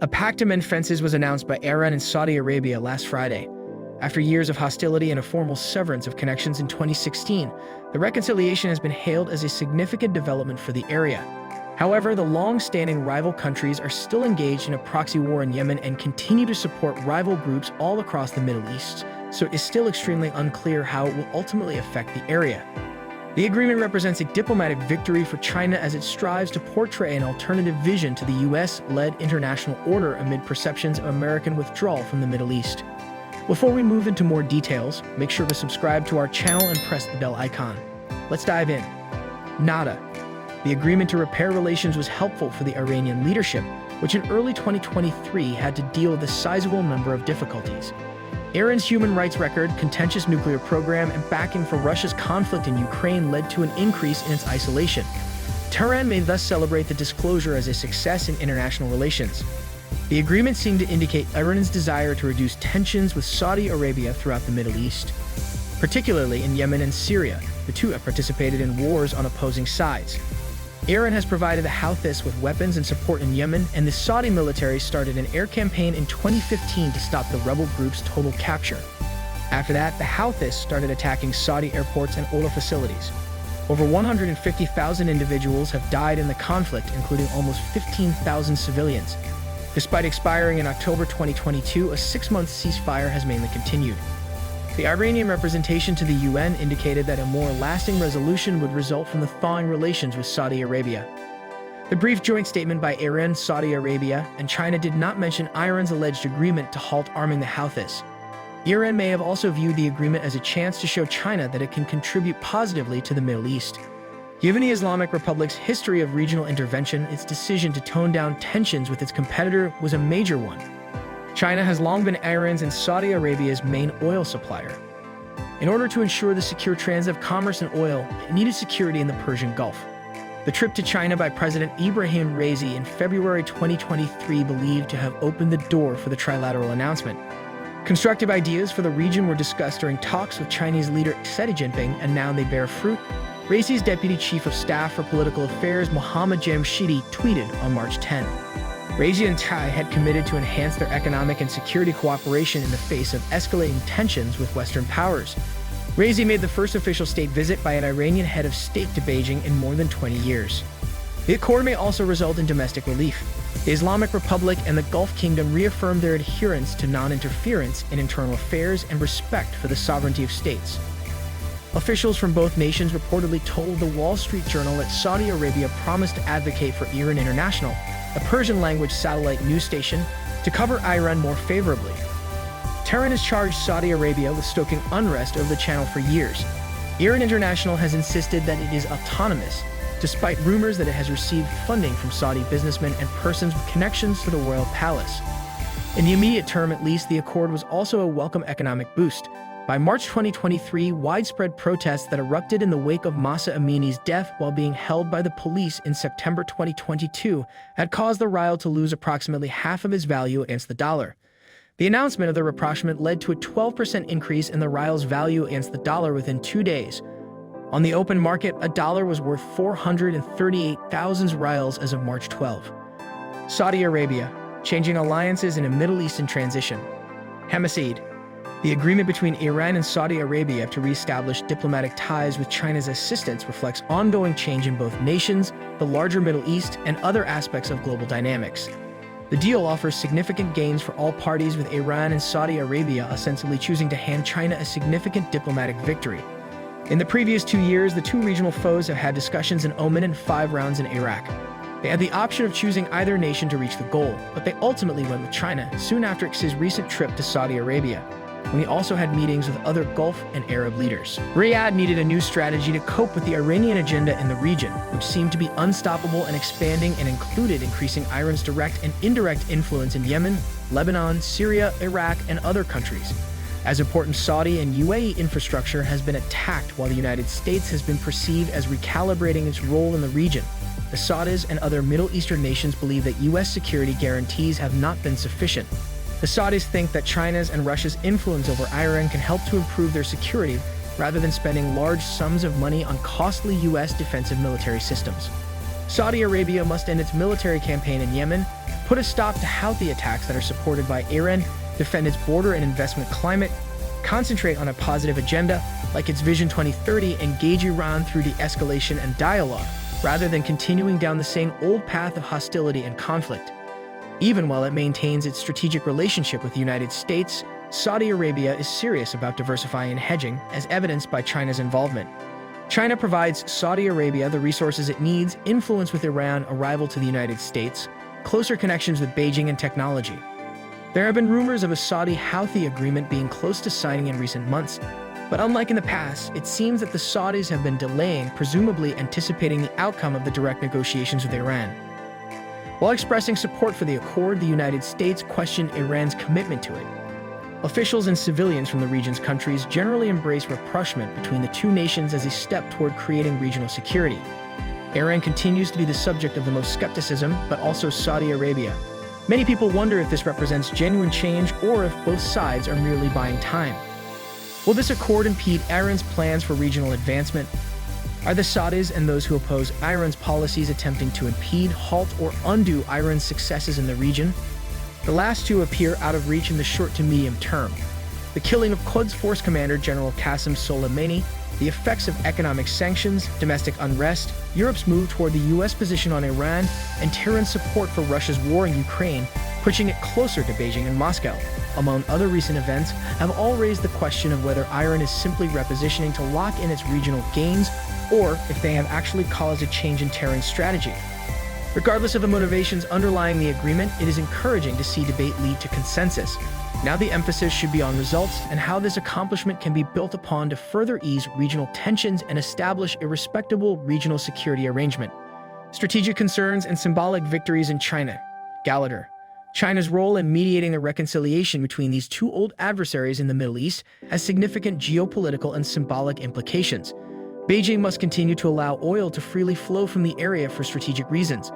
A pact to mend fences was announced by Iran and Saudi Arabia last Friday. After years of hostility and a formal severance of connections in 2016, the reconciliation has been hailed as a significant development for the area. However, the long-standing rival countries are still engaged in a proxy war in Yemen and continue to support rival groups all across the Middle East, so it is still extremely unclear how it will ultimately affect the area. The agreement represents a diplomatic victory for China as it strives to portray an alternative vision to the US-led international order amid perceptions of American withdrawal from the Middle East. Before we move into more details, make sure to subscribe to our channel and press the bell icon. Let's dive in. Nada. The agreement to repair relations was helpful for the Iranian leadership, which in early 2023 had to deal with a sizable number of difficulties. Iran's human rights record, contentious nuclear program, and backing for Russia's conflict in Ukraine led to an increase in its isolation. Tehran may thus celebrate the disclosure as a success in international relations. The agreement seemed to indicate Iran's desire to reduce tensions with Saudi Arabia throughout the Middle East. Particularly in Yemen and Syria, the two have participated in wars on opposing sides. Iran has provided the Houthis with weapons and support in Yemen, and the Saudi military started an air campaign in 2015 to stop the rebel group's total capture. After that, the Houthis started attacking Saudi airports and oil facilities. Over 150,000 individuals have died in the conflict, including almost 15,000 civilians. Despite expiring in October 2022, a 6-month ceasefire has mainly continued. The Iranian representation to the UN indicated that a more lasting resolution would result from the thawing relations with Saudi Arabia. The brief joint statement by Iran, Saudi Arabia, and China did not mention Iran's alleged agreement to halt arming the Houthis. Iran may have also viewed the agreement as a chance to show China that it can contribute positively to the Middle East. Given the Islamic Republic's history of regional intervention, its decision to tone down tensions with its competitor was a major one. China has long been Iran's and Saudi Arabia's main oil supplier. In order to ensure the secure transit of commerce and oil, it needed security in the Persian Gulf. The trip to China by President Ibrahim Raisi in February 2023 believed to have opened the door for the trilateral announcement. Constructive ideas for the region were discussed during talks with Chinese leader Xi Jinping, and now they bear fruit. Raisi's Deputy Chief of Staff for Political Affairs, Mohammad Jamshidi, tweeted on March 10. Raisi and Tsai had committed to enhance their economic and security cooperation in the face of escalating tensions with Western powers. Raisi made the first official state visit by an Iranian head of state to Beijing in more than 20 years. The accord may also result in domestic relief. The Islamic Republic and the Gulf Kingdom reaffirmed their adherence to non-interference in internal affairs and respect for the sovereignty of states. Officials from both nations reportedly told the Wall Street Journal that Saudi Arabia promised to advocate for Iran International, a Persian-language satellite news station, to cover Iran more favorably. Tehran has charged Saudi Arabia with stoking unrest over the channel for years. Iran International has insisted that it is autonomous, despite rumors that it has received funding from Saudi businessmen and persons with connections to the royal palace. In the immediate term, at least, the accord was also a welcome economic boost. By March 2023, widespread protests that erupted in the wake of Mahsa Amini's death while being held by the police in September 2022 had caused the rial to lose approximately half of its value against the dollar. The announcement of the rapprochement led to a 12% increase in the rial's value against the dollar within 2 days. On the open market, a dollar was worth 438,000 rials as of March 12. Saudi Arabia, changing alliances in a Middle Eastern transition. Hemisid. The agreement between Iran and Saudi Arabia to re-establish diplomatic ties with China's assistance reflects ongoing change in both nations, the larger Middle East, and other aspects of global dynamics. The deal offers significant gains for all parties, with Iran and Saudi Arabia ostensibly choosing to hand China a significant diplomatic victory. In the previous 2 years, the two regional foes have had discussions in Oman and 5 rounds in Iraq. They had the option of choosing either nation to reach the goal, but they ultimately went with China soon after Xi's recent trip to Saudi Arabia, when he also had meetings with other Gulf and Arab leaders. Riyadh needed a new strategy to cope with the Iranian agenda in the region, which seemed to be unstoppable and expanding, and included increasing Iran's direct and indirect influence in Yemen, Lebanon, Syria, Iraq, and other countries. As important Saudi and UAE infrastructure has been attacked, while the United States has been perceived as recalibrating its role in the region. The Saudis and other Middle Eastern nations believe that U.S. security guarantees have not been sufficient. The Saudis think that China's and Russia's influence over Iran can help to improve their security, rather than spending large sums of money on costly U.S. defensive military systems. Saudi Arabia must end its military campaign in Yemen, put a stop to Houthi attacks that are supported by Iran, defend its border and investment climate, concentrate on a positive agenda like its Vision 2030, engage Iran through de-escalation and dialogue, rather than continuing down the same old path of hostility and conflict. Even while it maintains its strategic relationship with the United States, Saudi Arabia is serious about diversifying and hedging, as evidenced by China's involvement. China provides Saudi Arabia the resources it needs, influence with Iran, a rival to the United States, closer connections with Beijing and technology. There have been rumors of a Saudi-Houthi agreement being close to signing in recent months, but unlike in the past, it seems that the Saudis have been delaying, presumably anticipating the outcome of the direct negotiations with Iran. While expressing support for the accord, the United States questioned Iran's commitment to it. Officials and civilians from the region's countries generally embrace rapprochement between the two nations as a step toward creating regional security. Iran continues to be the subject of the most skepticism, but also Saudi Arabia. Many people wonder if this represents genuine change or if both sides are merely buying time. Will this accord impede Iran's plans for regional advancement? Are the Saudis and those who oppose Iran's policies attempting to impede, halt, or undo Iran's successes in the region? The last two appear out of reach in the short to medium term. The killing of Quds Force Commander General Qasem Soleimani, the effects of economic sanctions, domestic unrest, Europe's move toward the U.S. position on Iran, and Tehran's support for Russia's war in Ukraine, pushing it closer to Beijing and Moscow, among other recent events, have all raised the question of whether Iran is simply repositioning to lock in its regional gains, or if they have actually caused a change in Tehran's strategy. Regardless of the motivations underlying the agreement, it is encouraging to see debate lead to consensus. Now the emphasis should be on results and how this accomplishment can be built upon to further ease regional tensions and establish a respectable regional security arrangement. Strategic concerns and symbolic victories in China. Gallagher. China's role in mediating the reconciliation between these two old adversaries in the Middle East has significant geopolitical and symbolic implications. Beijing must continue to allow oil to freely flow from the area for strategic reasons.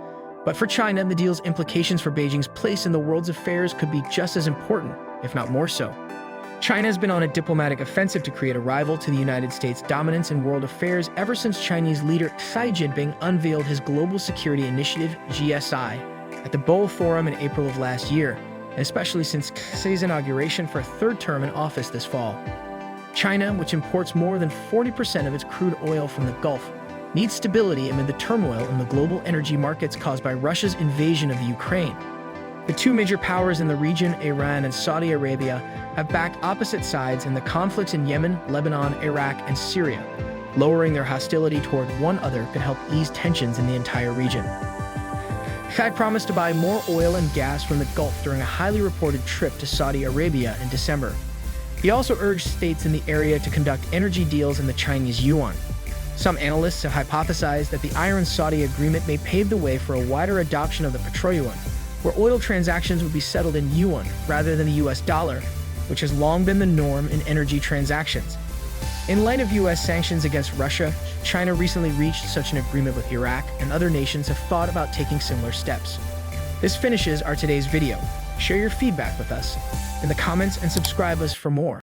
But for China, the deal's implications for Beijing's place in the world's affairs could be just as important, if not more so. China has been on a diplomatic offensive to create a rival to the United States' dominance in world affairs ever since Chinese leader Xi Jinping unveiled his Global Security Initiative, GSI, at the Boao Forum in April of last year, and especially since Xi's inauguration for a third term in office this fall. China, which imports more than 40% of its crude oil from the Gulf, needs stability amid the turmoil in the global energy markets caused by Russia's invasion of the Ukraine. The two major powers in the region, Iran and Saudi Arabia, have backed opposite sides in the conflicts in Yemen, Lebanon, Iraq, and Syria. Lowering their hostility toward one another could help ease tensions in the entire region. Xi promised to buy more oil and gas from the Gulf during a highly reported trip to Saudi Arabia in December. He also urged states in the area to conduct energy deals in the Chinese yuan. Some analysts have hypothesized that the Iran-Saudi agreement may pave the way for a wider adoption of the petro-yuan, where oil transactions would be settled in yuan rather than the US dollar, which has long been the norm in energy transactions. In light of US sanctions against Russia, China recently reached such an agreement with Iraq, and other nations have thought about taking similar steps. This finishes our today's video. Share your feedback with us in the comments and subscribe us for more.